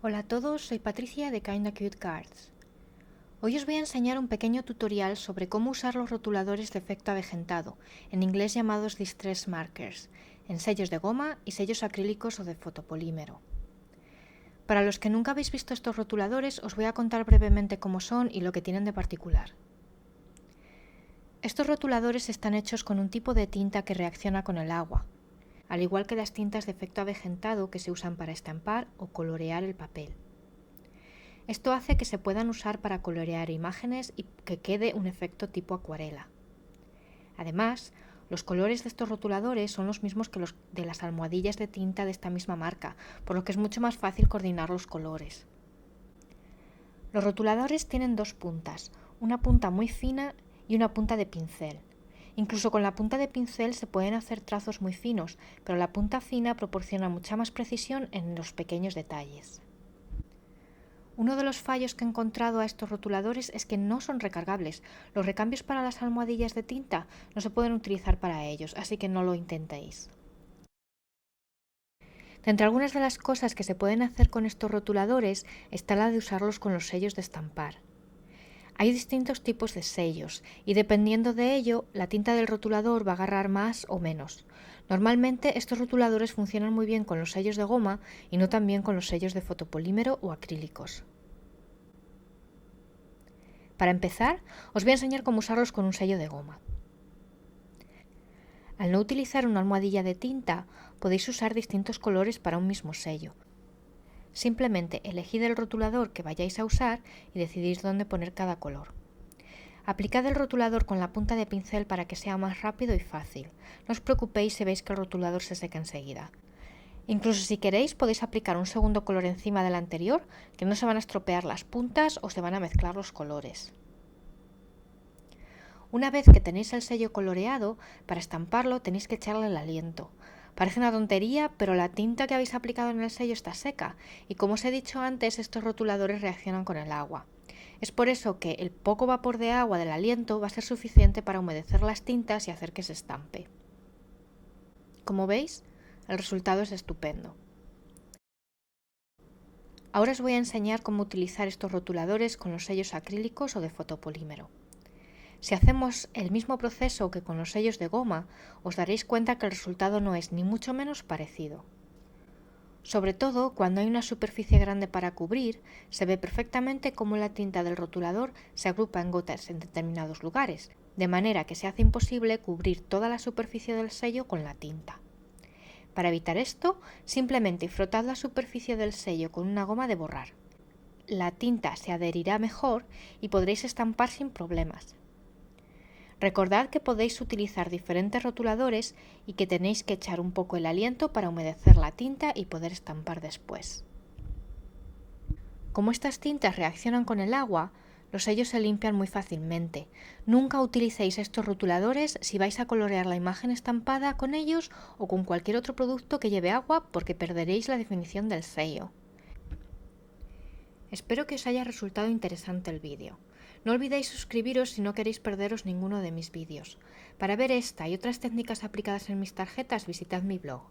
Hola a todos, soy Patricia de Kinda Cute Cards. Hoy os voy a enseñar un pequeño tutorial sobre cómo usar los rotuladores de efecto avejentado, en inglés llamados Distress Markers, en sellos de goma y sellos acrílicos o de fotopolímero. Para los que nunca habéis visto estos rotuladores, os voy a contar brevemente cómo son y lo que tienen de particular. Estos rotuladores están hechos con un tipo de tinta que reacciona con el agua, al igual que las tintas de efecto avejentado que se usan para estampar o colorear el papel. Esto hace que se puedan usar para colorear imágenes y que quede un efecto tipo acuarela. Además, los colores de estos rotuladores son los mismos que los de las almohadillas de tinta de esta misma marca, por lo que es mucho más fácil coordinar los colores. Los rotuladores tienen dos puntas, una punta muy fina y una punta de pincel. Incluso con la punta de pincel se pueden hacer trazos muy finos, pero la punta fina proporciona mucha más precisión en los pequeños detalles. Uno de los fallos que he encontrado a estos rotuladores es que no son recargables. Los recambios para las almohadillas de tinta no se pueden utilizar para ellos, así que no lo intentéis. De entre algunas de las cosas que se pueden hacer con estos rotuladores está la de usarlos con los sellos de estampar. Hay distintos tipos de sellos y dependiendo de ello, la tinta del rotulador va a agarrar más o menos. Normalmente estos rotuladores funcionan muy bien con los sellos de goma y no tan bien con los sellos de fotopolímero o acrílicos. Para empezar, os voy a enseñar cómo usarlos con un sello de goma. Al no utilizar una almohadilla de tinta, podéis usar distintos colores para un mismo sello. Simplemente elegid el rotulador que vayáis a usar y decidís dónde poner cada color. Aplicad el rotulador con la punta de pincel para que sea más rápido y fácil. No os preocupéis si veis que el rotulador se seca enseguida. Incluso si queréis podéis aplicar un segundo color encima del anterior, que no se van a estropear las puntas o se van a mezclar los colores. Una vez que tenéis el sello coloreado, para estamparlo tenéis que echarle el aliento. Parece una tontería, pero la tinta que habéis aplicado en el sello está seca y, como os he dicho antes, estos rotuladores reaccionan con el agua. Es por eso que el poco vapor de agua del aliento va a ser suficiente para humedecer las tintas y hacer que se estampe. Como veis, el resultado es estupendo. Ahora os voy a enseñar cómo utilizar estos rotuladores con los sellos acrílicos o de fotopolímero. Si hacemos el mismo proceso que con los sellos de goma, os daréis cuenta que el resultado no es ni mucho menos parecido. Sobre todo, cuando hay una superficie grande para cubrir, se ve perfectamente cómo la tinta del rotulador se agrupa en gotas en determinados lugares, de manera que se hace imposible cubrir toda la superficie del sello con la tinta. Para evitar esto, simplemente frotad la superficie del sello con una goma de borrar. La tinta se adherirá mejor y podréis estampar sin problemas. Recordad que podéis utilizar diferentes rotuladores y que tenéis que echar un poco el aliento para humedecer la tinta y poder estampar después. Como estas tintas reaccionan con el agua, los sellos se limpian muy fácilmente. Nunca utilicéis estos rotuladores si vais a colorear la imagen estampada con ellos o con cualquier otro producto que lleve agua, porque perderéis la definición del sello. Espero que os haya resultado interesante el vídeo. No olvidéis suscribiros si no queréis perderos ninguno de mis vídeos. Para ver esta y otras técnicas aplicadas en mis tarjetas, visitad mi blog.